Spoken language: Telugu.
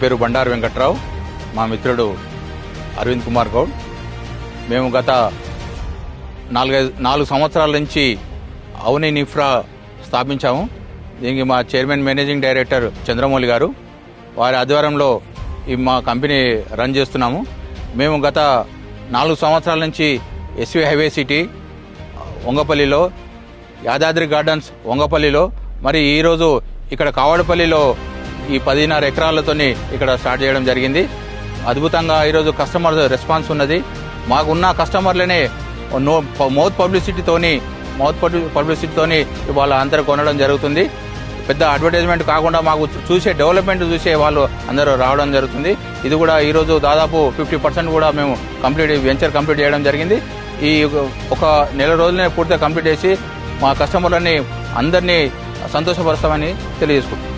పేరు బండారు వెంకట్రావు, మా మిత్రుడు అరవింద్ కుమార్ గౌడ్. మేము గత 4 సంవత్సరాల నుంచి అవని ఇన్ఫ్రా స్థాపించాము. దీనికి మా చైర్మన్ మేనేజింగ్ డైరెక్టర్ చంద్రమౌళి గారు, వారి ఆధ్వర్యంలో మా కంపెనీ రన్ చేస్తున్నాము. మేము గత 4 సంవత్సరాల నుంచి ఎస్వి హైవే సిటీ వంగపల్లిలో, యాదాద్రి గార్డెన్స్ వంగపల్లిలో, మరి ఈరోజు ఇక్కడ కావడపల్లిలో ఈ 10.5 ఎకరాలతోని ఇక్కడ స్టార్ట్ చేయడం జరిగింది. అద్భుతంగా ఈరోజు కస్టమర్ రెస్పాన్స్ ఉన్నది. మాకున్న కస్టమర్లనే మౌత్ పబ్లిసిటీతోని వాళ్ళ అందరూ కొనడం జరుగుతుంది. పెద్ద అడ్వర్టైజ్మెంట్ కాకుండా మాకు డెవలప్మెంట్ చూసే వాళ్ళు అందరూ రావడం జరుగుతుంది. ఇది కూడా ఈరోజు దాదాపు 50% కూడా మేము వెంచర్ కంప్లీట్ చేయడం జరిగింది. ఈ ఒక నెల రోజులనే పూర్తిగా కంప్లీట్ చేసి మా కస్టమర్లని అందరినీ సంతోషపరుస్తామని తెలియజేసుకుంటున్నాం.